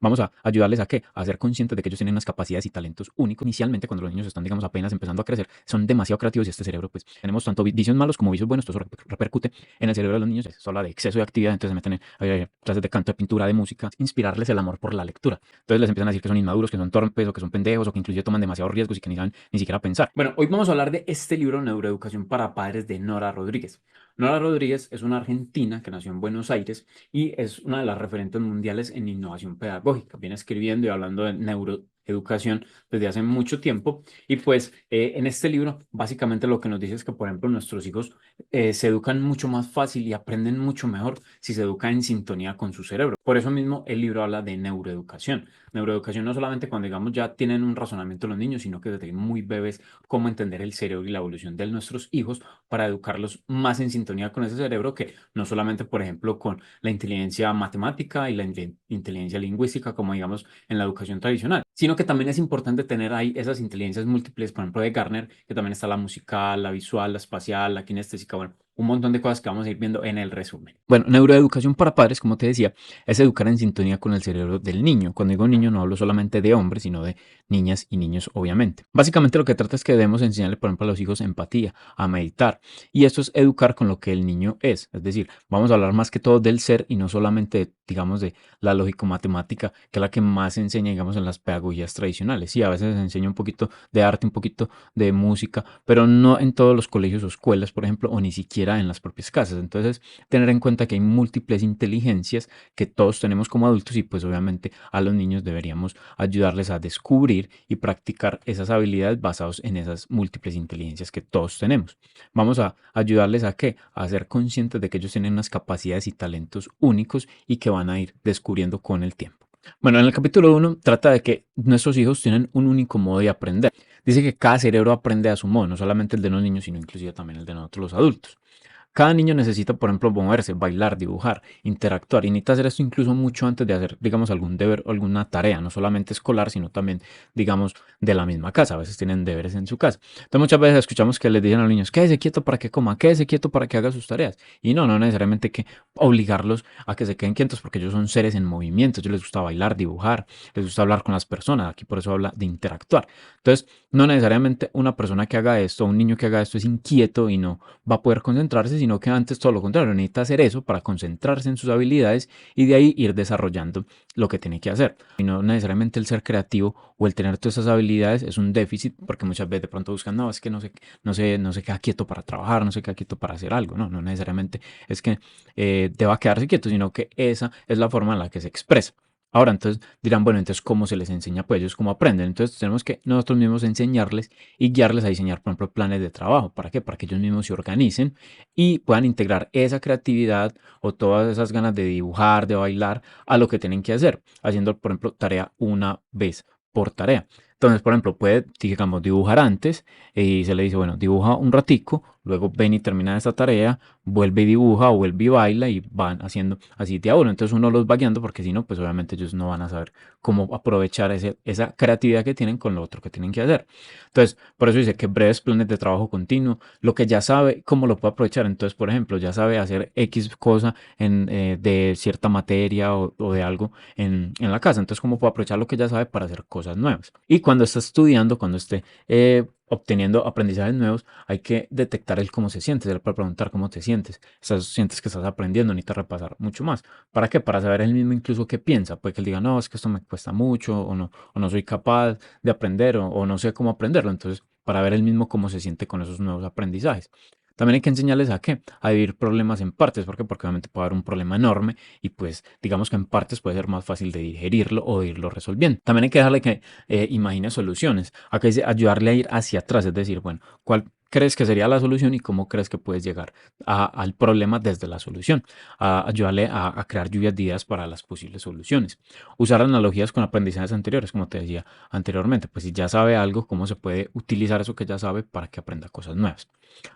Vamos a ayudarles a qué? A ser conscientes de que ellos tienen unas capacidades y talentos únicos. Inicialmente, cuando los niños están, digamos, apenas empezando a crecer, son demasiado creativos y este cerebro, pues, tenemos tanto vicios malos como vicios buenos, todo eso repercute en el cerebro de los niños. Se habla de exceso de actividad, entonces se meten en clases de canto, de pintura, de música, inspirarles el amor por la lectura. Entonces les empiezan a decir que son inmaduros, que son torpes o que son pendejos o que incluso toman demasiados riesgos y que ni saben ni siquiera pensar. Bueno, hoy vamos a hablar de este libro, Neuroeducación para Padres, de Nora Rodríguez. Nora Rodríguez es una argentina que nació en Buenos Aires y es una de las referentes mundiales en innovación pedagógica. Viene escribiendo y hablando de neuroeducación desde hace mucho tiempo. Y pues en este libro básicamente lo que nos dice es que, por ejemplo, nuestros hijos se educan mucho más fácil y aprenden mucho mejor si se educan en sintonía con su cerebro. Por eso mismo el libro habla de neuroeducación. Neuroeducación no solamente cuando, digamos, ya tienen un razonamiento los niños, sino que desde muy bebés, cómo entender el cerebro y la evolución de nuestros hijos para educarlos más en sintonía con ese cerebro, que no solamente, por ejemplo, con la inteligencia matemática y la inteligencia lingüística, como digamos en la educación tradicional, sino que también es importante tener ahí esas inteligencias múltiples, por ejemplo, de Garner, que también está la musical, la visual, la espacial, la kinestésica, bueno, un montón de cosas que vamos a ir viendo en el resumen. Bueno, neuroeducación para padres, como te decía, es educar en sintonía con el cerebro del niño. Cuando digo niño no hablo solamente de hombres, sino de niñas y niños, obviamente. Básicamente lo que trata es que debemos enseñarle, por ejemplo, a los hijos empatía, a meditar. Y esto es educar con lo que el niño es. Es decir, vamos a hablar más que todo del ser y no solamente, digamos, de la lógico-matemática, que es la que más se enseña, digamos, en las pedagogías tradicionales. Sí, a veces se enseña un poquito de arte, un poquito de música, pero no en todos los colegios o escuelas, por ejemplo, o ni siquiera en las propias casas. Entonces, tener en cuenta que hay múltiples inteligencias que todos tenemos como adultos y pues obviamente a los niños deberíamos ayudarles a descubrir y practicar esas habilidades basadas en esas múltiples inteligencias que todos tenemos. Vamos a ayudarles a qué? A ser conscientes de que ellos tienen unas capacidades y talentos únicos y que van a ir descubriendo con el tiempo. Bueno, en el capítulo 1 trata de que nuestros hijos tienen un único modo de aprender. Dice que cada cerebro aprende a su modo, no solamente el de los niños, sino inclusive también el de nosotros los adultos. Cada niño necesita, por ejemplo, moverse, bailar, dibujar, interactuar y necesita hacer esto incluso mucho antes de hacer, digamos, algún deber o alguna tarea, no solamente escolar, sino también, digamos, de la misma casa. A veces tienen deberes en su casa. Entonces muchas veces escuchamos que les dicen a los niños, quédese quieto para que coma, quédese quieto para que haga sus tareas. Y no necesariamente hay que obligarlos a que se queden quietos porque ellos son seres en movimiento, a ellos les gusta bailar, dibujar, les gusta hablar con las personas, aquí por eso habla de interactuar. Entonces, no necesariamente una persona que haga esto, un niño que haga esto es inquieto y no va a poder concentrarse, sino que antes todo lo contrario, necesita hacer eso para concentrarse en sus habilidades y de ahí ir desarrollando lo que tiene que hacer. Y no necesariamente el ser creativo o el tener todas esas habilidades es un déficit, porque muchas veces de pronto buscan, no, es que no se queda quieto para trabajar, no se queda quieto para hacer algo, no necesariamente es que deba quedarse quieto, sino que esa es la forma en la que se expresa. Ahora, entonces dirán, bueno, entonces, ¿cómo se les enseña? Pues ellos cómo aprenden. Entonces, tenemos que nosotros mismos enseñarles y guiarles a diseñar, por ejemplo, planes de trabajo. ¿Para qué? Para que ellos mismos se organicen y puedan integrar esa creatividad o todas esas ganas de dibujar, de bailar, a lo que tienen que hacer, haciendo, por ejemplo, tarea una vez por tarea. Entonces, por ejemplo, puede, digamos, dibujar antes y se le dice, bueno, dibuja un ratico, luego ven y termina esta tarea, vuelve y dibuja o vuelve y baila y van haciendo así de a uno. Entonces uno los va guiando porque si no, pues obviamente ellos no van a saber cómo aprovechar esa creatividad que tienen con lo otro que tienen que hacer. Entonces, por eso dice que breves planes de trabajo continuo, lo que ya sabe, cómo lo puede aprovechar. Entonces, por ejemplo, ya sabe hacer X cosa de cierta materia o de algo en la casa. Entonces, cómo puede aprovechar lo que ya sabe para hacer cosas nuevas. Y cuando está estudiando, cuando esté obteniendo aprendizajes nuevos, hay que detectar el cómo se siente, se le puede preguntar cómo te sientes. Sientes que estás aprendiendo, necesitas repasar mucho más. ¿Para qué? Para saber él mismo incluso qué piensa. Puede que él diga, no, es que esto me cuesta mucho, o no soy capaz de aprender, o no sé cómo aprenderlo. Entonces, para ver él mismo cómo se siente con esos nuevos aprendizajes. También hay que enseñarles a qué, a dividir problemas en partes. ¿Por qué? Porque obviamente puede haber un problema enorme y pues digamos que en partes puede ser más fácil de digerirlo o de irlo resolviendo. También hay que dejarle que imagine soluciones. Acá dice ayudarle a ir hacia atrás, es decir, bueno, ¿cuál crees que sería la solución y cómo crees que puedes llegar al problema desde la solución? Ayudarle a crear lluvias de ideas para las posibles soluciones. Usar analogías con aprendizajes anteriores, como te decía anteriormente, pues si ya sabe algo, cómo se puede utilizar eso que ya sabe para que aprenda cosas nuevas.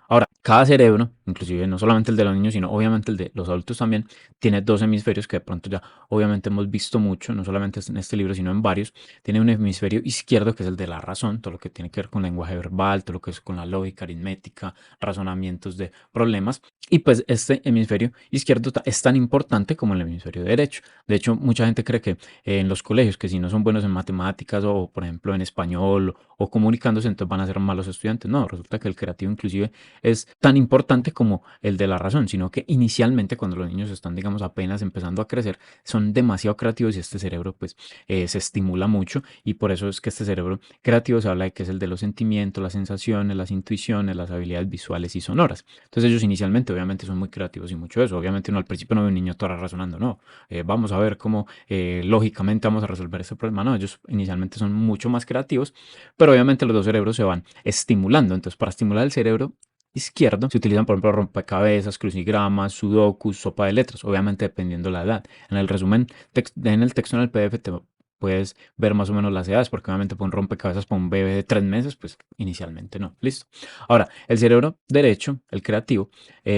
Ahora, cada cerebro, inclusive no solamente el de los niños, sino obviamente el de los adultos también, tiene dos hemisferios que de pronto ya obviamente hemos visto mucho, no solamente en este libro, sino en varios. Tiene un hemisferio izquierdo que es el de la razón, todo lo que tiene que ver con lenguaje verbal, todo lo que es con la lógica, lógica, aritmética, razonamientos de problemas. Y pues este hemisferio izquierdo es tan importante como el hemisferio derecho. De hecho, mucha gente cree que en los colegios, que si no son buenos en matemáticas o, por ejemplo, en español o comunicándose, entonces van a ser malos estudiantes. No, resulta que el creativo inclusive es tan importante como el de la razón, sino que inicialmente cuando los niños están, digamos, apenas empezando a crecer, son demasiado creativos y este cerebro pues se estimula mucho y por eso es que este cerebro creativo se habla de que es el de los sentimientos, las sensaciones, las intuiciones, las habilidades visuales y sonoras. Entonces ellos inicialmente obviamente son muy creativos y mucho de eso. Obviamente uno al principio no ve un niño todo razonando, no. Vamos a ver cómo lógicamente vamos a resolver este problema. No, ellos inicialmente son mucho más creativos, pero obviamente los dos cerebros se van estimulando. Entonces para estimular el cerebro izquierdo se utilizan, por ejemplo, rompecabezas, crucigramas, sudokus, sopa de letras, obviamente dependiendo la edad. En el resumen, en el texto en el PDF te puedes ver más o menos las edades, porque obviamente para un rompecabezas para un bebé de 3 meses, pues inicialmente no. Listo. Ahora, el cerebro derecho, el creativo,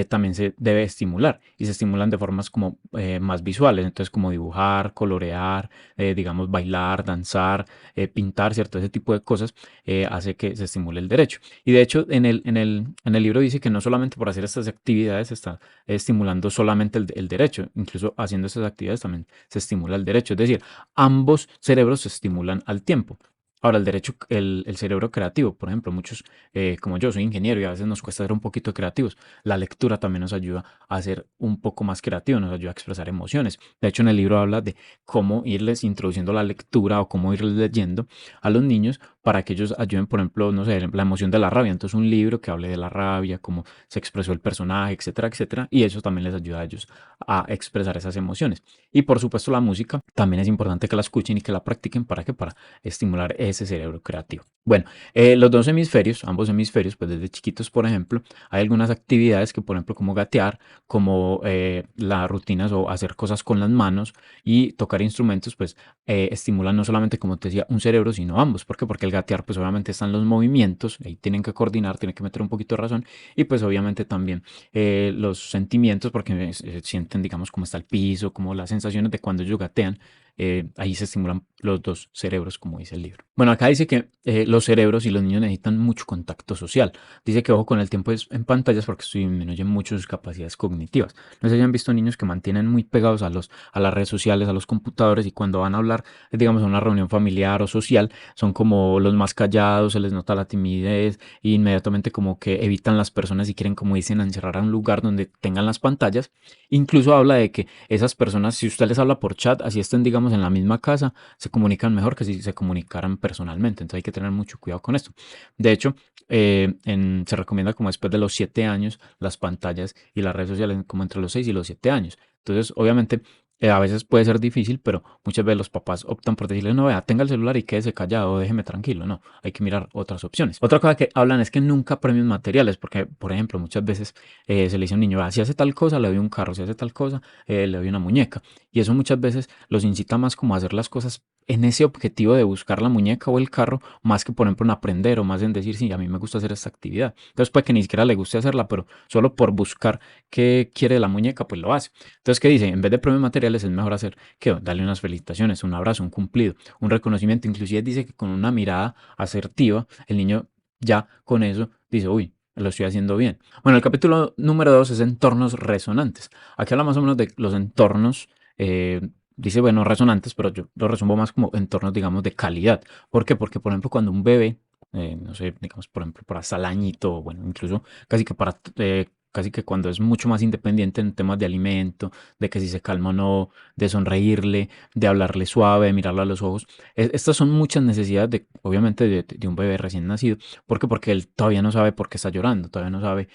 también se debe estimular y se estimulan de formas como más visuales, entonces como dibujar, colorear, digamos bailar, danzar, pintar, ¿cierto? Ese tipo de cosas hace que se estimule el derecho. Y de hecho, en el libro dice que no solamente por hacer estas actividades se está estimulando solamente el derecho, incluso haciendo estas actividades también se estimula el derecho. Es decir, ambos cerebros se estimulan al tiempo. Ahora, el cerebro creativo, por ejemplo, muchos, como yo, soy ingeniero y a veces nos cuesta ser un poquito creativos. La lectura también nos ayuda a ser un poco más creativos, nos ayuda a expresar emociones. De hecho, en el libro habla de cómo irles introduciendo la lectura o cómo irles leyendo a los niños para que ellos ayuden, por ejemplo, no sé, la emoción de la rabia. Entonces, un libro que hable de la rabia, cómo se expresó el personaje, etcétera, etcétera. Y eso también les ayuda a ellos a expresar esas emociones. Y por supuesto, la música también es importante que la escuchen y que la practiquen para estimular ese cerebro creativo. Bueno, los dos hemisferios, ambos hemisferios, pues desde chiquitos, por ejemplo, hay algunas actividades que, por ejemplo, como gatear, como las rutinas o hacer cosas con las manos y tocar instrumentos, pues estimulan no solamente, como te decía, un cerebro, sino ambos. ¿Por qué? Porque el gatear, pues obviamente están los movimientos, ahí tienen que coordinar, tienen que meter un poquito de razón y pues obviamente también los sentimientos, porque sienten, digamos, cómo está el piso, como las sensaciones de cuando ellos gatean. Ahí se estimulan los dos cerebros, como dice el libro. Bueno, acá dice que los cerebros y los niños necesitan mucho contacto social. Dice que ojo con el tiempo en pantallas porque esto disminuye mucho sus capacidades cognitivas. No sé si han visto niños que mantienen muy pegados a las redes sociales, a los computadores y cuando van a hablar, digamos, a una reunión familiar o social, son como los más callados, se les nota la timidez e inmediatamente como que evitan las personas y quieren, como dicen, encerrar a un lugar donde tengan las pantallas. Incluso habla de que esas personas, si usted les habla por chat, así estén, digamos, en la misma casa, se comunican mejor que si se comunicaran personalmente. Entonces hay que tener mucho cuidado con esto. De hecho, se recomienda como después de los 7 años las pantallas y las redes sociales, como entre los 6 y los 7 años. Entonces, obviamente, a veces puede ser difícil, pero muchas veces los papás optan por decirle, no, vea, tenga el celular y quédese callado, déjeme tranquilo. No, hay que mirar otras opciones. Otra cosa que hablan es que nunca premios materiales, porque, por ejemplo, muchas veces se le dice a un niño, si hace tal cosa, le doy un carro, si hace tal cosa, le doy una muñeca. Y eso muchas veces los incita más como a hacer las cosas en ese objetivo de buscar la muñeca o el carro, más que por ejemplo en aprender o más en decir, sí, a mí me gusta hacer esta actividad. Entonces puede que ni siquiera le guste hacerla, pero solo por buscar qué quiere la muñeca, pues lo hace. Entonces, ¿qué dice? En vez de premios materiales es mejor hacer que darle unas felicitaciones, un abrazo, un cumplido, un reconocimiento. Inclusive dice que con una mirada asertiva, el niño ya con eso dice, uy, lo estoy haciendo bien. Bueno, el capítulo número 2 es entornos resonantes. Aquí habla más o menos de los entornos dice, bueno, resonantes, pero yo lo resumo más como entornos, digamos, de calidad. ¿Por qué? Porque, por ejemplo, cuando un bebé, no sé, digamos, por ejemplo, para hasta el añito, bueno, incluso casi que cuando es mucho más independiente en temas de alimento, de que si se calma o no, de sonreírle, de hablarle suave, de mirarlo a los ojos. Estas son muchas necesidades de, obviamente, de un bebé recién nacido. ¿Por qué? Porque él todavía no sabe por qué está llorando, todavía no sabe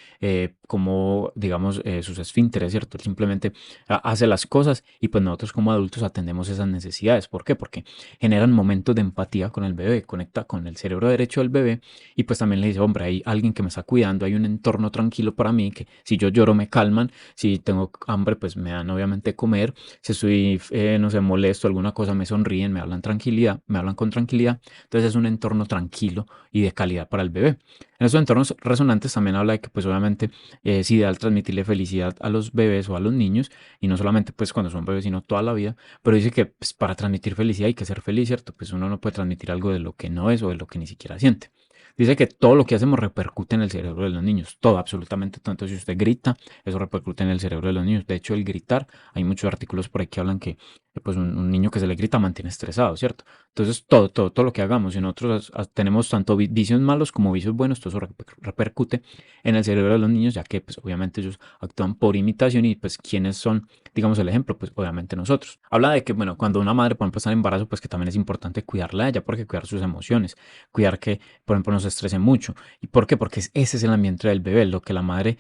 cómo, digamos, sus esfínteres, ¿cierto? Él simplemente hace las cosas y pues nosotros como adultos atendemos esas necesidades. ¿Por qué? Porque generan momentos de empatía con el bebé, conecta con el cerebro derecho del bebé y pues también le dice, hombre, hay alguien que me está cuidando, hay un entorno tranquilo para mí, que si yo lloro me calman, si tengo hambre pues me dan obviamente comer, si estoy, no sé, molesto, alguna cosa me sonríen, me hablan tranquilidad, me hablan con tranquilidad, entonces es un entorno tranquilo y de calidad para el bebé. En esos entornos resonantes también habla de que pues obviamente es ideal transmitirle felicidad a los bebés o a los niños y no solamente pues cuando son bebés sino toda la vida, pero dice que pues, para transmitir felicidad hay que ser feliz, ¿cierto? Pues uno no puede transmitir algo de lo que no es o de lo que ni siquiera siente. Dice que todo lo que hacemos repercute en el cerebro de los niños, todo, absolutamente todo. Entonces, si usted grita, eso repercute en el cerebro de los niños. De hecho, el gritar, hay muchos artículos por ahí que hablan que pues un niño que se le grita mantiene estresado, ¿cierto? Entonces, todo lo que hagamos, si nosotros tenemos tanto vicios malos como vicios buenos, todo eso repercute en el cerebro de los niños, ya que pues obviamente ellos actúan por imitación y pues quiénes son, digamos, el ejemplo, pues obviamente nosotros. Habla de que, bueno, cuando una madre, por ejemplo, está en embarazo, pues que también es importante cuidarla a ella, porque cuidar sus emociones, cuidar que, por ejemplo, no se estrese mucho. ¿Y por qué? Porque ese es el ambiente del bebé, lo que la madre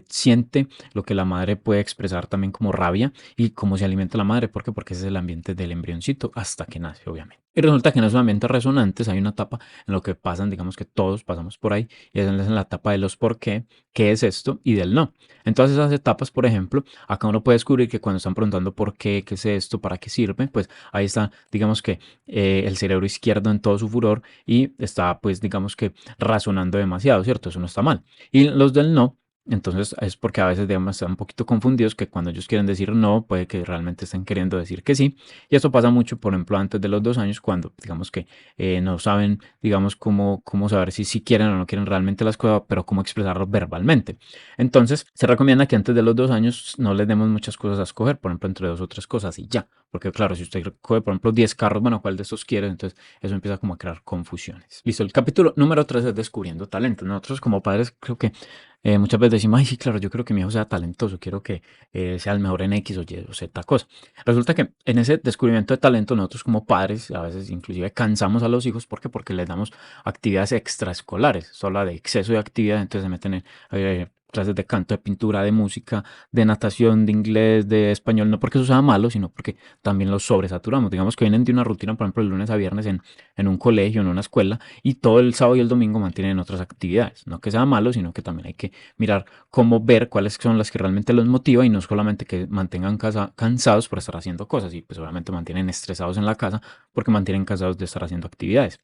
siente, lo que la madre puede expresar también como rabia y cómo se alimenta la madre. ¿Por qué? Porque ese es el ambiente del embrioncito hasta que nace, obviamente. Y resulta que en esos ambientes resonantes hay una etapa en lo que pasan, digamos que todos pasamos por ahí, y es en la etapa de los por qué es esto y del no. En todas esas etapas, por ejemplo, acá uno puede descubrir que cuando están preguntando por qué es esto, para qué sirve, pues ahí está, digamos que el cerebro izquierdo en todo su furor y está, pues, digamos que razonando demasiado, ¿cierto? Eso no está mal. Y los del no, entonces es porque a veces, digamos, están un poquito confundidos que cuando ellos quieren decir no, puede que realmente estén queriendo decir que sí. Y esto pasa mucho, por ejemplo, antes de los 2 años, cuando, digamos que no saben, digamos, cómo saber si quieren o no quieren realmente las cosas, pero cómo expresarlo verbalmente. Entonces, se recomienda que antes de los 2 años no les demos muchas cosas a escoger, por ejemplo, entre 2 o 3 cosas y ya. Porque claro, si usted coge, por ejemplo, 10 carros, bueno, ¿cuál de estos quiere? Entonces, eso empieza como a crear confusiones. Listo, el capítulo número 3 es descubriendo talentos. Nosotros como padres creo que muchas veces decimos, ay, sí, claro, yo quiero que mi hijo sea talentoso, quiero que sea el mejor en X o Y o Z cosa. Resulta que en ese descubrimiento de talento, nosotros como padres, a veces inclusive cansamos a los hijos. ¿Por qué? Porque les damos actividades extraescolares, solo de exceso de actividad, entonces se meten en clases de canto, de pintura, de música, de natación, de inglés, de español, no porque eso sea malo, sino porque también los sobresaturamos. Digamos que vienen de una rutina, por ejemplo, de lunes a viernes en un colegio, en una escuela, y todo el sábado y el domingo mantienen otras actividades. No que sea malo, sino que también hay que mirar cómo ver cuáles son las que realmente los motiva y no solamente que mantengan cansados por estar haciendo cosas y pues obviamente mantienen estresados en la casa porque mantienen cansados de estar haciendo actividades.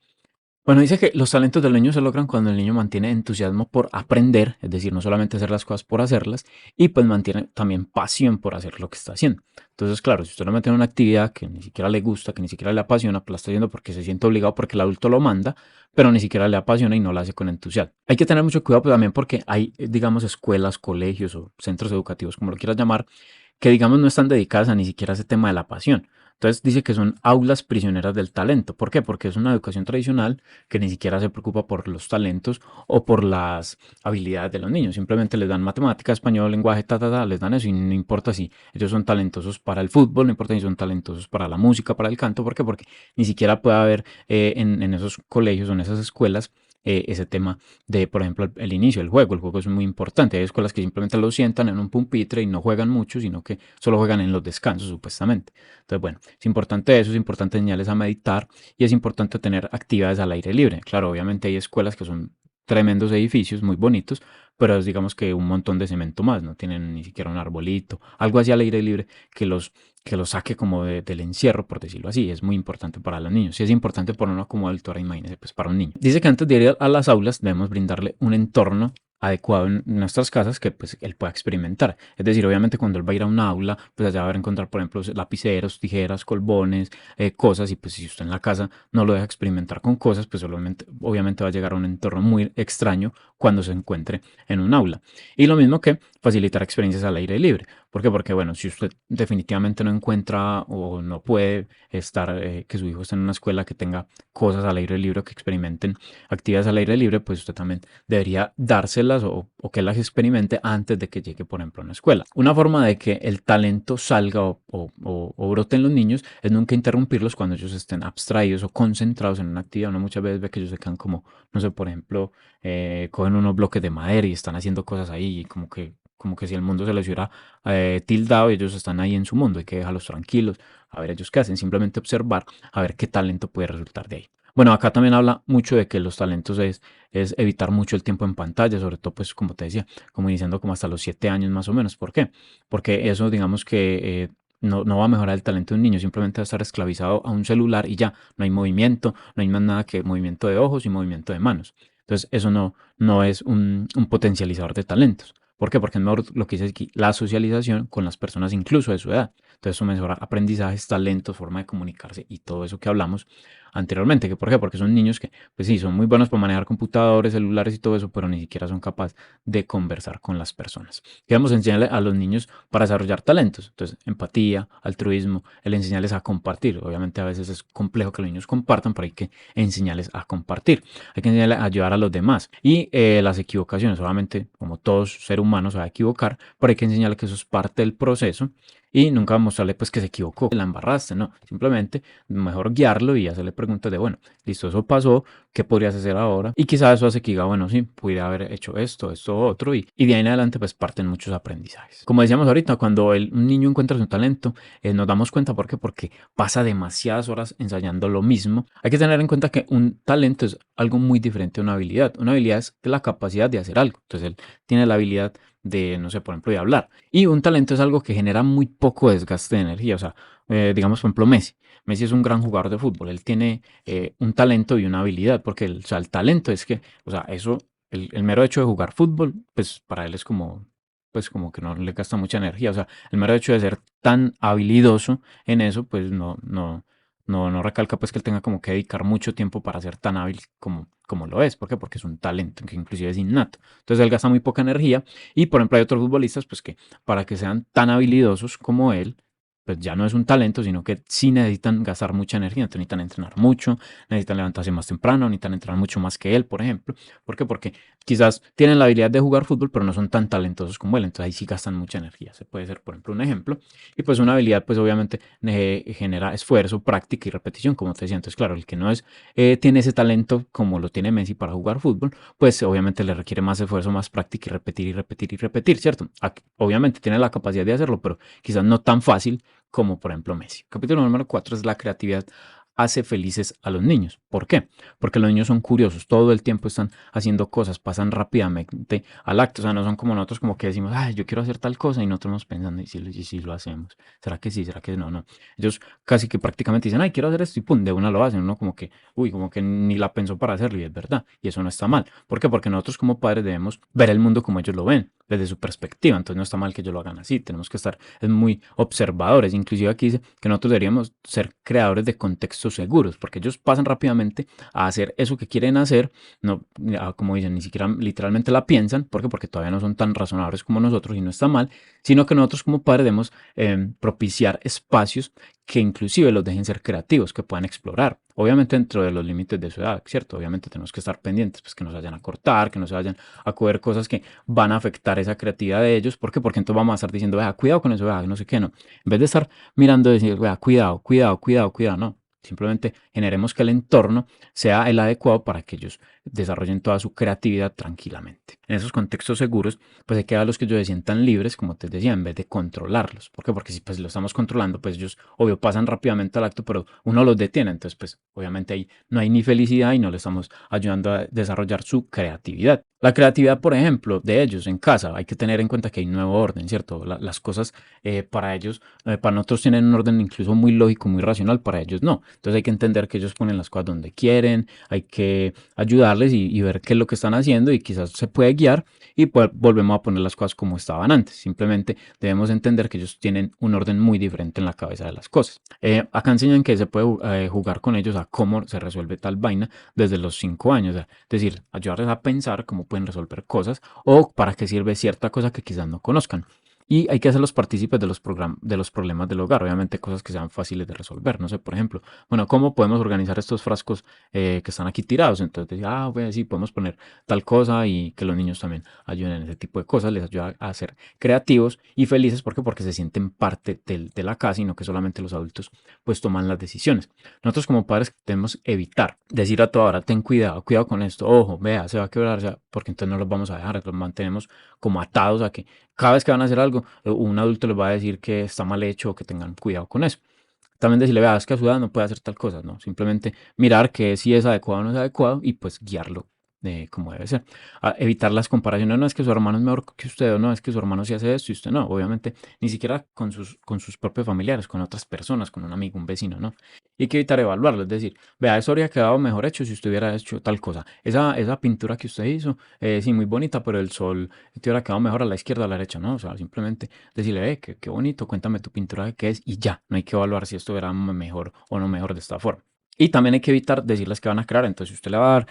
Bueno, dice que los talentos del niño se logran cuando el niño mantiene entusiasmo por aprender, es decir, no solamente hacer las cosas por hacerlas, y pues mantiene también pasión por hacer lo que está haciendo. Entonces, claro, si usted no mete en una actividad que ni siquiera le gusta, que ni siquiera le apasiona, pues la está haciendo porque se siente obligado porque el adulto lo manda, pero ni siquiera le apasiona y no la hace con entusiasmo. Hay que tener mucho cuidado pues, también porque hay, digamos, escuelas, colegios o centros educativos, como lo quieras llamar, que digamos no están dedicadas a ni siquiera ese tema de la pasión. Entonces dice que son aulas prisioneras del talento. ¿Por qué? Porque es una educación tradicional que ni siquiera se preocupa por los talentos o por las habilidades de los niños. Simplemente les dan matemática, español, lenguaje, les dan eso y no importa si ellos son talentosos para el fútbol, no importa si son talentosos para la música, para el canto. ¿Por qué? Porque ni siquiera puede haber en esos colegios o en esas escuelas ese tema de, por ejemplo, el inicio del juego. El juego es muy importante. Hay escuelas que simplemente lo sientan en un pupitre y no juegan mucho, sino que solo juegan en los descansos, supuestamente. Entonces, bueno, es importante eso, es importante enseñarles a meditar y es importante tener actividades al aire libre. Claro, obviamente hay escuelas que son tremendos edificios, muy bonitos, pero es digamos que un montón de cemento más, no tienen ni siquiera un arbolito, algo así al aire libre que los saque como del encierro, por decirlo así. Es muy importante para los niños. Si es importante para uno como adulto, ahora imagínese, pues para un niño. Dice que antes de ir a las aulas debemos brindarle un entorno adecuado en nuestras casas que pues él pueda experimentar. Es decir, obviamente cuando él va a ir a una aula, pues allá va a encontrar, por ejemplo, lapiceros, tijeras, colbones, cosas, y pues si usted en la casa no lo deja experimentar con cosas, pues obviamente va a llegar a un entorno muy extraño cuando se encuentre en un aula. Y lo mismo que facilitar experiencias al aire libre. ¿Por qué? Porque, bueno, si usted definitivamente no encuentra o no puede estar, que su hijo esté en una escuela que tenga cosas al aire libre, que experimenten actividades al aire libre, pues usted también debería dárselas o que las experimente antes de que llegue, por ejemplo, a una escuela. Una forma de que el talento salga o brote en los niños es nunca interrumpirlos cuando ellos estén abstraídos o concentrados en una actividad. Uno muchas veces ve que ellos se quedan como, no sé, por ejemplo, cogen unos bloques de madera y están haciendo cosas ahí y como que si el mundo se les hubiera tildado y ellos están ahí en su mundo. Hay que dejarlos tranquilos, a ver ellos qué hacen, simplemente observar, a ver qué talento puede resultar de ahí. Bueno, acá también habla mucho de que los talentos es evitar mucho el tiempo en pantalla, sobre todo, pues, como te decía, como iniciando como hasta los 7 años más o menos. ¿Por qué? Porque eso, digamos que no va a mejorar el talento de un niño, simplemente va a estar esclavizado a un celular y ya, no hay movimiento, no hay más nada que movimiento de ojos y movimiento de manos. Entonces, eso no es un potencializador de talentos. ¿Por qué? Porque es mejor lo que dice aquí, la socialización con las personas incluso de su edad. Entonces eso mejora aprendizajes, talentos, forma de comunicarse y todo eso que hablamos anteriormente. ¿Por qué? Porque son niños que, pues sí, son muy buenos para manejar computadores, celulares y todo eso, pero ni siquiera son capaces de conversar con las personas. ¿Qué vamos a enseñarle a los niños para desarrollar talentos? Entonces, empatía, altruismo, el enseñarles a compartir. Obviamente a veces es complejo que los niños compartan, pero hay que enseñarles a compartir. Hay que enseñarles a ayudar a los demás. Y las equivocaciones, obviamente, como todos ser humanos se va a equivocar, pero hay que enseñarles que eso es parte del proceso y nunca mostrarle pues que se equivocó, que la embarraste, no, simplemente mejor guiarlo y hacerle preguntas de, bueno, listo, eso pasó, ¿qué podrías hacer ahora? Y quizás eso hace que diga, bueno, sí, pudiera haber hecho esto, esto, otro, y de ahí en adelante pues parten muchos aprendizajes. Como decíamos ahorita, cuando un niño encuentra su talento, nos damos cuenta, ¿por qué? Porque pasa demasiadas horas ensayando lo mismo. Hay que tener en cuenta que un talento es algo muy diferente a una habilidad. Una habilidad es la capacidad de hacer algo. Entonces él tiene la habilidad de, no sé, por ejemplo, de hablar. Y un talento es algo que genera muy poco desgaste de energía. O sea, digamos, por ejemplo, Messi. Messi es un gran jugador de fútbol. Él tiene un talento y una habilidad, porque o sea, el talento es que, o sea, eso, el mero hecho de jugar fútbol, pues para él es como, pues como que no le gasta mucha energía. O sea, el mero hecho de ser tan habilidoso en eso, pues no recalca pues que él tenga como que dedicar mucho tiempo para ser tan hábil como lo es. ¿Por qué? Porque es un talento que inclusive es innato. Entonces él gasta muy poca energía y por ejemplo hay otros futbolistas pues que para que sean tan habilidosos como él, pues ya no es un talento, sino que sí necesitan gastar mucha energía, entonces necesitan entrenar mucho, necesitan levantarse más temprano, necesitan entrenar mucho más que él, por ejemplo. ¿Por qué? Porque quizás tienen la habilidad de jugar fútbol, pero no son tan talentosos como él, entonces ahí sí gastan mucha energía. Se puede ser, por ejemplo, un ejemplo. Y pues una habilidad, pues obviamente genera esfuerzo, práctica y repetición, como te decía. Entonces, claro, el que no es, tiene ese talento como lo tiene Messi para jugar fútbol, pues obviamente le requiere más esfuerzo, más práctica y repetir y repetir y repetir, ¿cierto? Obviamente tiene la capacidad de hacerlo, pero quizás no tan fácil como por ejemplo Messi. Capítulo número 4 es la creatividad hace felices a los niños. ¿Por qué? Porque los niños son curiosos, todo el tiempo están haciendo cosas, pasan rápidamente al acto, o sea, no son como nosotros como que decimos, ay, yo quiero hacer tal cosa y nosotros nos pensando, y si lo hacemos? ¿Será que sí? ¿Será que no? No. Ellos casi que prácticamente dicen, ay, quiero hacer esto y pum, de una lo hacen, uno como que, uy, como que ni la pensó para hacerlo y es verdad, y eso no está mal. ¿Por qué? Porque nosotros como padres debemos ver el mundo como ellos lo ven, desde su perspectiva, entonces no está mal que ellos lo hagan así, tenemos que estar es muy observadores, inclusive aquí dice que nosotros deberíamos ser creadores de contextos seguros, porque ellos pasan rápidamente a hacer eso que quieren hacer, no, como dicen, ni siquiera literalmente la piensan, ¿por qué? Porque todavía no son tan razonables como nosotros y no está mal, sino que nosotros como padres debemos propiciar espacios que inclusive los dejen ser creativos, que puedan explorar. Obviamente dentro de los límites de su edad, ¿cierto? Obviamente tenemos que estar pendientes, pues que no se vayan a cortar, que no se vayan a coger cosas que van a afectar esa creatividad de ellos. ¿Por qué? Porque entonces vamos a estar diciendo, vea, cuidado con eso, vea, no sé qué, no. En vez de estar mirando y decir, vea, cuidado, cuidado, cuidado, cuidado, no. Simplemente generemos que el entorno sea el adecuado para que ellos desarrollen toda su creatividad tranquilamente. En esos contextos seguros, pues hay que darlos que ellos se sientan libres, como te decía, en vez de controlarlos. ¿Por qué? Porque si pues lo estamos controlando, pues ellos, obvio, pasan rápidamente al acto, pero uno los detiene. Entonces, pues obviamente ahí no hay ni felicidad y no le estamos ayudando a desarrollar su creatividad. La creatividad, por ejemplo, de ellos en casa, hay que tener en cuenta que hay un nuevo orden, ¿cierto? Las cosas para ellos, para nosotros tienen un orden incluso muy lógico, muy racional, para ellos no. Entonces hay que entender que ellos ponen las cosas donde quieren, hay que ayudarles y ver qué es lo que están haciendo y quizás se puede guiar y pues volvemos a poner las cosas como estaban antes. Simplemente debemos entender que ellos tienen un orden muy diferente en la cabeza de las cosas. Acá enseñan que se puede jugar con ellos a cómo se resuelve tal vaina desde los 5 años, es decir, ayudarles a pensar cómo pueden resolver cosas o para qué sirve cierta cosa que quizás no conozcan. Y hay que hacerlos partícipes de de los problemas del hogar, obviamente cosas que sean fáciles de resolver. No sé, por ejemplo, bueno, ¿cómo podemos organizar estos frascos que están aquí tirados? Entonces, decía, pues sí, podemos poner tal cosa y que los niños también ayuden en ese tipo de cosas, les ayuda a ser creativos y felices. ¿Por qué? Porque se sienten parte de la casa y no que solamente los adultos pues toman las decisiones. Nosotros como padres debemos evitar decir a toda hora, ten cuidado, cuidado con esto, ojo, vea, se va a quebrar, o sea, porque entonces no los vamos a dejar, los mantenemos como atados a que cada vez que van a hacer algo, un adulto les va a decir que está mal hecho o que tengan cuidado con eso. También decirle, vea, es que a su edad no puede hacer tal cosa, ¿no? Simplemente mirar que si es adecuado o no es adecuado y pues guiarlo como debe ser. Evitar las comparaciones, no es que su hermano es mejor que usted o no, es que su hermano sí hace esto y usted no, obviamente, ni siquiera con sus propios familiares, con otras personas, con un amigo, un vecino, ¿no? Y hay que evitar evaluarlo, es decir, vea, eso habría quedado mejor hecho si usted hubiera hecho tal cosa. Esa pintura que usted hizo, sí, muy bonita, pero el sol te hubiera quedado mejor a la izquierda o a la derecha, ¿no? O sea, simplemente decirle, qué bonito, cuéntame tu pintura de qué es y ya, no hay que evaluar si esto era mejor o no mejor de esta forma. Y también hay que evitar decirles que van a crear. Entonces, si usted le va a dar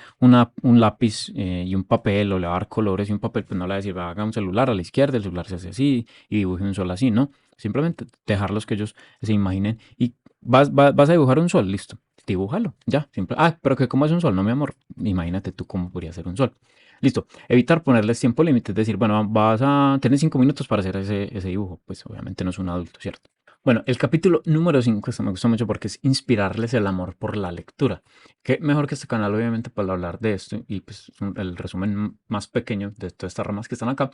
un lápiz y un papel, o le va a dar colores y un papel, pues no le va a decir, haga un celular a la izquierda, el celular se hace así y dibuje un sol así, ¿no? Simplemente dejarlos que ellos se imaginen y vas a dibujar un sol, listo, dibújalo, ya, simple. Ah, pero que cómo es un sol, no, mi amor, imagínate tú cómo podría ser un sol. Listo, evitar ponerles tiempo límite, es decir, bueno, vas a tener 5 minutos para hacer ese dibujo, pues obviamente no es un adulto, ¿cierto? Bueno, el capítulo número 5 este me gusta mucho porque es inspirarles el amor por la lectura. Qué mejor que este canal, obviamente, para hablar de esto y pues el resumen más pequeño de todas estas ramas que están acá.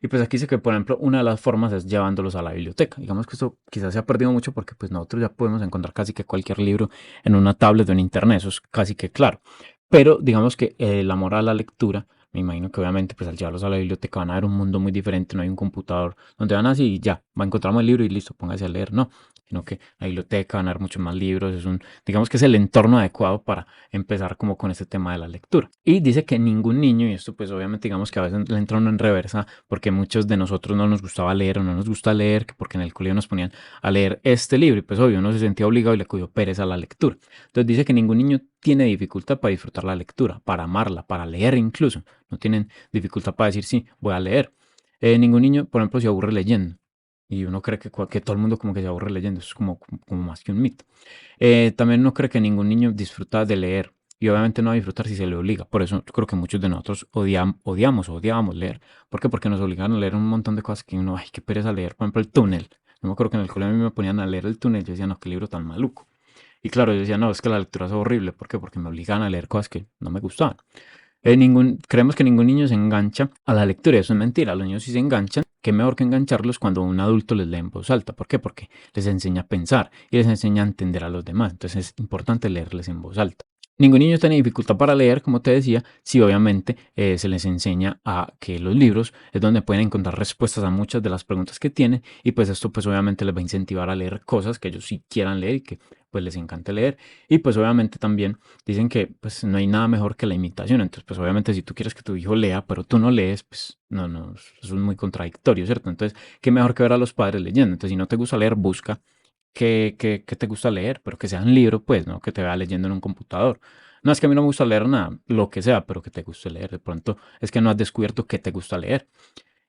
Y pues aquí dice que, por ejemplo, una de las formas es llevándolos a la biblioteca. Digamos que esto quizás se ha perdido mucho porque pues nosotros ya podemos encontrar casi que cualquier libro en una tablet o en internet, eso es casi que claro. Pero digamos que el amor a la lectura, me imagino que obviamente pues al llevarlos a la biblioteca van a ver un mundo muy diferente, no hay un computador donde van así y ya, encontramos el libro y listo, póngase a leer, no, sino que la biblioteca van a haber muchos más libros, digamos que es el entorno adecuado para empezar como con este tema de la lectura. Y dice que ningún niño, y esto pues obviamente digamos que a veces le entra uno en reversa porque muchos de nosotros no nos gustaba leer o no nos gusta leer, porque en el colegio nos ponían a leer este libro y pues obvio uno se sentía obligado y le cogió pereza a la lectura. Entonces dice que ningún niño tiene dificultad para disfrutar la lectura, para amarla, para leer incluso. No tienen dificultad para decir, sí, voy a leer. Ningún niño, por ejemplo, se aburre leyendo. Y uno cree que todo el mundo como que se aburre leyendo. Eso es como más que un mito. También uno cree que ningún niño disfruta de leer. Y obviamente no va a disfrutar si se le obliga. Por eso yo creo que muchos de nosotros odiábamos leer. ¿Por qué? Porque nos obligan a leer un montón de cosas que uno, ay, qué pereza leer. Por ejemplo, el túnel. Yo me acuerdo que en el colegio a mí me ponían a leer el túnel. Yo decía, no, qué libro tan maluco. Y claro, yo decía, no, es que la lectura es horrible. ¿Por qué? Porque me obligan a leer cosas que no me gustaban. Creemos que ningún niño se engancha a la lectura. Eso es mentira. Los niños sí se enganchan. Qué mejor que engancharlos cuando un adulto les lee en voz alta. ¿Por qué? Porque les enseña a pensar y les enseña a entender a los demás. Entonces es importante leerles en voz alta. Ningún niño tiene dificultad para leer, como te decía, si obviamente se les enseña a que los libros es donde pueden encontrar respuestas a muchas de las preguntas que tienen y pues esto pues obviamente les va a incentivar a leer cosas que ellos sí quieran leer y que pues les encante leer y pues obviamente también dicen que pues no hay nada mejor que la imitación, entonces pues obviamente si tú quieres que tu hijo lea pero tú no lees, pues no, eso es muy contradictorio, ¿cierto? Entonces, qué mejor que ver a los padres leyendo, entonces si no te gusta leer, busca que te gusta leer, pero que sea un libro, pues, ¿no? Que te vaya leyendo en un computador. No es que a mí no me gusta leer nada, lo que sea, pero que te guste leer. De pronto es que no has descubierto que te gusta leer.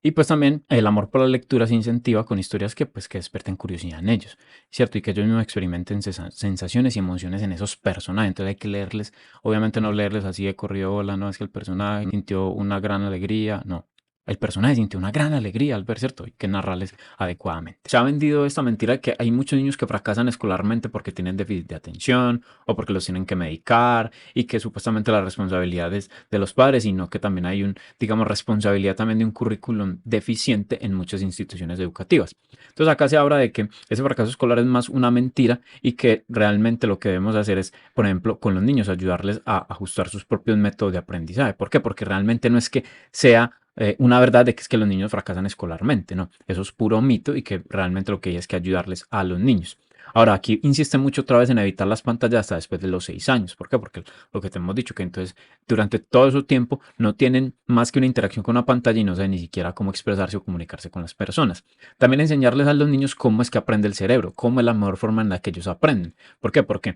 Y pues también el amor por la lectura se incentiva con historias que despierten curiosidad en ellos, ¿cierto? Y que ellos mismos experimenten sensaciones y emociones en esos personajes. Entonces hay que leerles, obviamente no leerles así de corrido, hola, no es que el personaje sintió una gran alegría, no. El personaje sintió una gran alegría al ver, ¿cierto? Hay que narrarles adecuadamente. Se ha vendido esta mentira de que hay muchos niños que fracasan escolarmente porque tienen déficit de atención o porque los tienen que medicar y que supuestamente la responsabilidad es de los padres, sino que también hay digamos, responsabilidad también de un currículum deficiente en muchas instituciones educativas. Entonces acá se habla de que ese fracaso escolar es más una mentira y que realmente lo que debemos hacer es, por ejemplo, con los niños, ayudarles a ajustar sus propios métodos de aprendizaje. ¿Por qué? Porque realmente no es que sea una verdad de que es que los niños fracasan escolarmente, no, eso es puro mito y que realmente lo que hay es que ayudarles a los niños. Ahora, aquí insiste mucho otra vez en evitar las pantallas hasta después de los 6 años. ¿Por qué? Porque lo que te hemos dicho, que entonces durante todo ese tiempo no tienen más que una interacción con una pantalla y no saben ni siquiera cómo expresarse o comunicarse con las personas. También enseñarles a los niños cómo es que aprende el cerebro, cómo es la mejor forma en la que ellos aprenden. ¿Por qué? Porque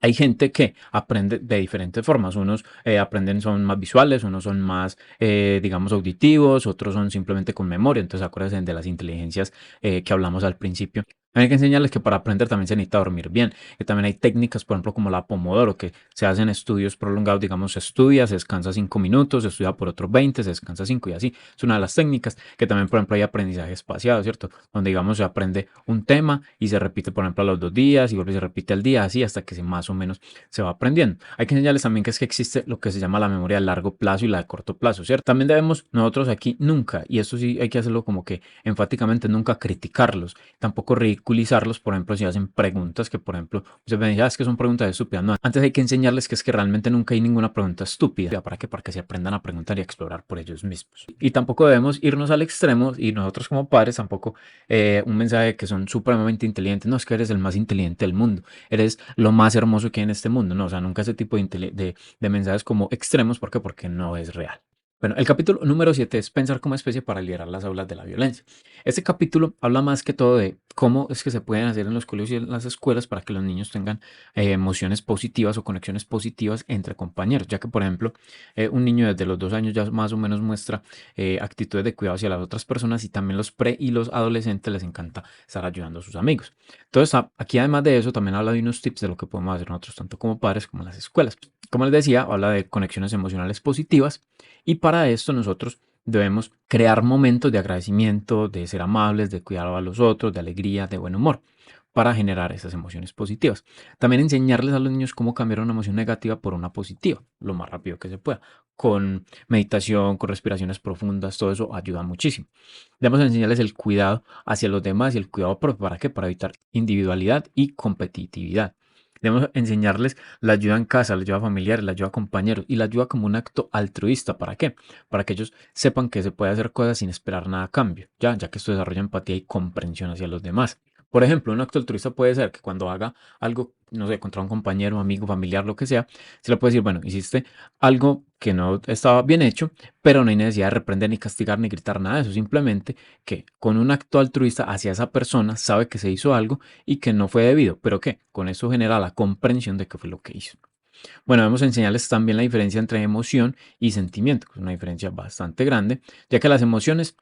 hay gente que aprende de diferentes formas. Unos aprenden, son más visuales, unos son más, digamos, auditivos, otros son simplemente con memoria. Entonces, acuérdense de las inteligencias que hablamos al principio. Hay que enseñarles que para aprender también se necesita dormir bien, que también hay técnicas, por ejemplo, como la Pomodoro, que se hacen estudios prolongados, digamos, se estudia, se descansa 5 minutos, se estudia por otros 20, se descansa 5 y así. Es una de las técnicas, que también, por ejemplo, hay aprendizaje espaciado, ¿cierto? Donde, digamos, se aprende un tema y se repite, por ejemplo, a los 2 días y vuelve y se repite al día, así hasta que se más o menos se va aprendiendo. Hay que enseñarles también que es que existe lo que se llama la memoria a largo plazo y la de corto plazo, ¿cierto? También debemos nosotros aquí nunca, y esto sí hay que hacerlo como que enfáticamente, nunca criticarlos, tampoco ridiculizarlos, por ejemplo, si hacen preguntas que, por ejemplo, usted me dice, es que son preguntas estúpidas. No, antes hay que enseñarles que es que realmente nunca hay ninguna pregunta estúpida, para que se aprendan a preguntar y a explorar por ellos mismos. Y tampoco debemos irnos al extremo, y nosotros como padres tampoco un mensaje que son supremamente inteligentes, no es que eres el más inteligente del mundo, eres lo más hermoso que hay en este mundo, no, o sea, nunca ese tipo de mensajes como extremos, ¿por qué? Porque no es real. Bueno, el capítulo número 7 es Pensar como especie para liderar las aulas de la violencia. Este capítulo habla más que todo de cómo es que se pueden hacer en los colegios y en las escuelas para que los niños tengan emociones positivas o conexiones positivas entre compañeros, ya que, por ejemplo, un niño desde los 2 años ya más o menos muestra actitudes de cuidado hacia las otras personas, y también los pre y los adolescentes les encanta estar ayudando a sus amigos. Entonces, aquí además de eso, también habla de unos tips de lo que podemos hacer nosotros, tanto como padres como en las escuelas. Como les decía, habla de conexiones emocionales positivas, y para esto nosotros debemos crear momentos de agradecimiento, de ser amables, de cuidar a los otros, de alegría, de buen humor, para generar esas emociones positivas. También enseñarles a los niños cómo cambiar una emoción negativa por una positiva, lo más rápido que se pueda. Con meditación, con respiraciones profundas, todo eso ayuda muchísimo. Debemos enseñarles el cuidado hacia los demás y el cuidado propio. ¿Para qué? Para evitar individualidad y competitividad. Debemos enseñarles la ayuda en casa, la ayuda familiar, la ayuda a compañeros y la ayuda como un acto altruista. ¿Para qué? Para que ellos sepan que se puede hacer cosas sin esperar nada a cambio, ya que esto desarrolla empatía y comprensión hacia los demás. Por ejemplo, un acto altruista puede ser que cuando haga algo, no sé, contra un compañero, amigo, familiar, lo que sea, se le puede decir, bueno, hiciste algo que no estaba bien hecho, pero no hay necesidad de reprender, ni castigar, ni gritar nada de eso. Simplemente que con un acto altruista hacia esa persona sabe que se hizo algo y que no fue debido, pero que con eso genera la comprensión de qué fue lo que hizo. Bueno, debemos enseñarles también la diferencia entre emoción y sentimiento, que es una diferencia bastante grande, ya que las emociones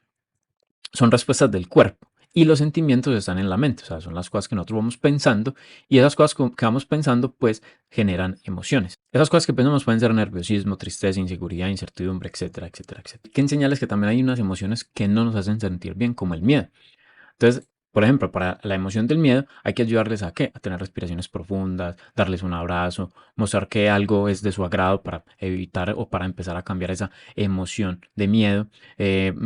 son respuestas del cuerpo y los sentimientos están en la mente, o sea, son las cosas que nosotros vamos pensando, y esas cosas que vamos pensando pues generan emociones. Esas cosas que pensamos pueden ser nerviosismo, tristeza, inseguridad, incertidumbre, etcétera, etcétera, etcétera. Hay que enseñarles que también hay unas emociones que no nos hacen sentir bien, como el miedo. Entonces, por ejemplo, para la emoción del miedo hay que ayudarles a qué? A tener respiraciones profundas, darles un abrazo, mostrar que algo es de su agrado para evitar o para empezar a cambiar esa emoción de miedo.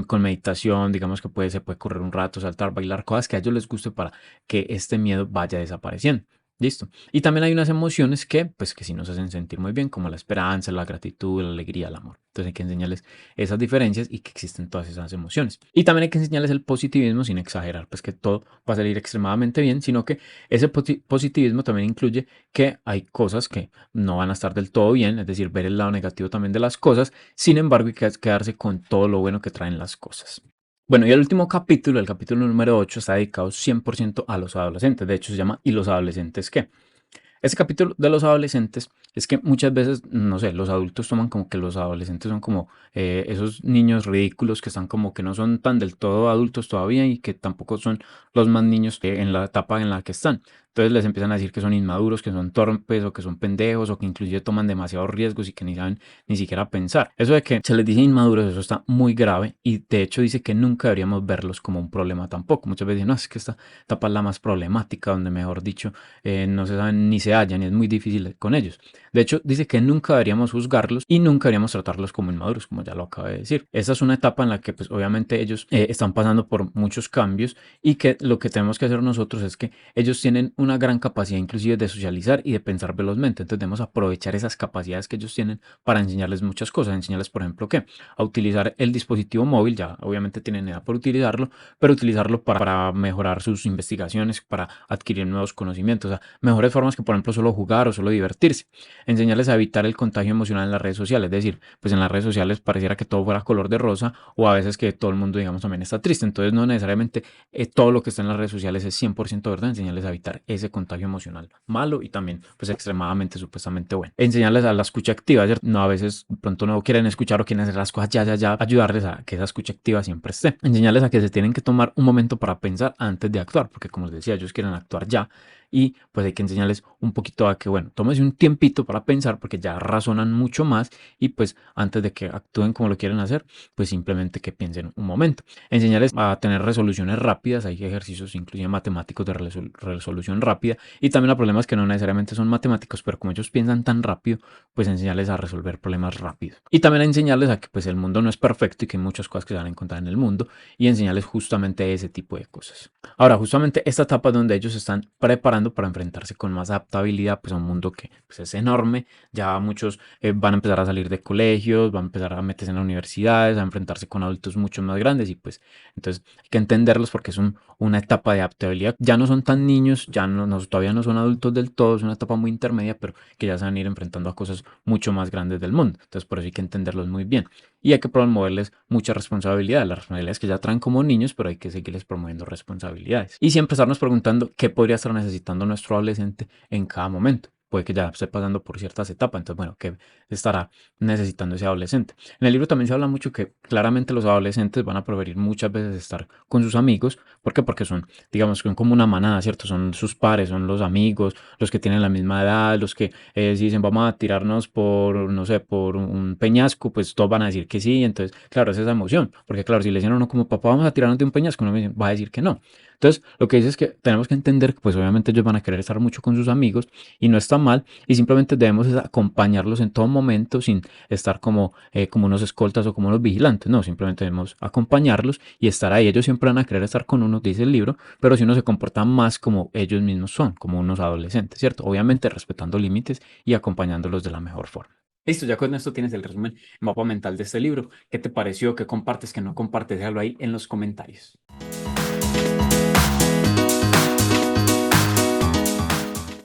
Con meditación, digamos que se puede correr un rato, saltar, bailar, cosas que a ellos les guste para que este miedo vaya desapareciendo. Listo. Y también hay unas emociones que, pues, que sí nos hacen sentir muy bien, como la esperanza, la gratitud, la alegría, el amor. Entonces hay que enseñarles esas diferencias y que existen todas esas emociones. Y también hay que enseñarles el positivismo sin exagerar, pues que todo va a salir extremadamente bien, sino que ese positivismo también incluye que hay cosas que no van a estar del todo bien, es decir, ver el lado negativo también de las cosas. Sin embargo, hay que quedarse con todo lo bueno que traen las cosas. Bueno, y el último capítulo, el capítulo número 8, está dedicado 100% a los adolescentes. De hecho, se llama ¿Y los adolescentes qué? Este capítulo de los adolescentes es que muchas veces, no sé, los adultos toman como que los adolescentes son como esos niños ridículos que están como que no son tan del todo adultos todavía, y que tampoco son los más niños en la etapa en la que están. Entonces les empiezan a decir que son inmaduros, que son torpes o que son pendejos, o que inclusive toman demasiados riesgos y que ni saben ni siquiera pensar. Eso de que se les dice inmaduros, eso está muy grave, y de hecho dice que nunca deberíamos verlos como un problema tampoco. Muchas veces dicen, no, es que esta etapa es la más problemática, donde mejor dicho no se saben ni se hallan, y es muy difícil con ellos. De hecho, dice que nunca deberíamos juzgarlos y nunca deberíamos tratarlos como inmaduros, como ya lo acabo de decir. Esta es una etapa en la que pues obviamente ellos están pasando por muchos cambios, y que lo que tenemos que hacer nosotros es que ellos tienen una gran capacidad inclusive de socializar y de pensar velozmente. Entonces debemos aprovechar esas capacidades que ellos tienen para enseñarles muchas cosas. Enseñarles, por ejemplo, que a utilizar el dispositivo móvil, ya obviamente tienen edad por utilizarlo, pero utilizarlo para mejorar sus investigaciones, para adquirir nuevos conocimientos, o sea, mejores formas que, por ejemplo, solo jugar o solo divertirse. Enseñarles a evitar el contagio emocional en las redes sociales, es decir, pues en las redes sociales pareciera que todo fuera color de rosa, o a veces que todo el mundo, digamos, también está triste. Entonces no necesariamente todo lo que está en las redes sociales es 100% verdad. Enseñarles a evitar ese contagio emocional malo, y también pues extremadamente supuestamente bueno. Enseñarles a la escucha activa, ¿cierto? No, a veces pronto no quieren escuchar o quieren hacer las cosas ya, ayudarles a que esa escucha activa siempre esté. Enseñarles a que se tienen que tomar un momento para pensar antes de actuar, porque como les decía, ellos quieren actuar ya, y pues hay que enseñarles un poquito a que, bueno, tómense un tiempito para pensar, porque ya razonan mucho más, y pues antes de que actúen como lo quieren hacer, pues simplemente que piensen un momento. Enseñarles a tener resoluciones rápidas. Hay ejercicios inclusive matemáticos de resolución rápida, y también a problemas que no necesariamente son matemáticos, pero como ellos piensan tan rápido, pues enseñarles a resolver problemas rápidos. Y también a enseñarles a que pues el mundo no es perfecto y que hay muchas cosas que se van a encontrar en el mundo, y enseñarles justamente ese tipo de cosas. Ahora, justamente esta etapa donde ellos están preparando preparando para enfrentarse con más adaptabilidad pues, a un mundo que pues, es enorme. Ya muchos van a empezar a salir de colegios, van a empezar a meterse en las universidades, a enfrentarse con adultos mucho más grandes y pues entonces hay que entenderlos porque es una etapa de adaptabilidad. Ya no son tan niños, ya todavía no son adultos del todo, es una etapa muy intermedia, pero que ya se van a ir enfrentando a cosas mucho más grandes del mundo. Entonces por eso hay que entenderlos muy bien. Y hay que promoverles mucha responsabilidad, las responsabilidades que ya traen como niños, pero hay que seguirles promoviendo responsabilidades. Y siempre estarnos preguntando qué podría estar necesitando nuestro adolescente en cada momento. Puede que ya esté pasando por ciertas etapas, entonces bueno, ¿qué estará necesitando ese adolescente? En el libro también se habla mucho que claramente los adolescentes van a preferir muchas veces estar con sus amigos. ¿Por qué? Porque son, digamos, son como una manada, ¿cierto? Son sus pares, son los amigos, los que tienen la misma edad, los que si dicen vamos a tirarnos por, no sé, por un peñasco, pues todos van a decir que sí. Entonces, claro, es esa emoción. Porque claro, si le dicen a uno como papá vamos a tirarnos de un peñasco, uno va a decir que no. Entonces, lo que dice es que tenemos que entender que pues obviamente ellos van a querer estar mucho con sus amigos y no está mal y simplemente debemos acompañarlos en todo momento sin estar como unos escoltas o como unos vigilantes, no, simplemente debemos acompañarlos y estar ahí. Ellos siempre van a querer estar con uno, dice el libro, pero si uno se comporta más como ellos mismos son, como unos adolescentes, ¿cierto? Obviamente respetando límites y acompañándolos de la mejor forma. Listo, ya con esto tienes el resumen, mapa mental de este libro. ¿Qué te pareció? ¿Qué compartes? ¿Qué no compartes? Déjalo ahí en los comentarios.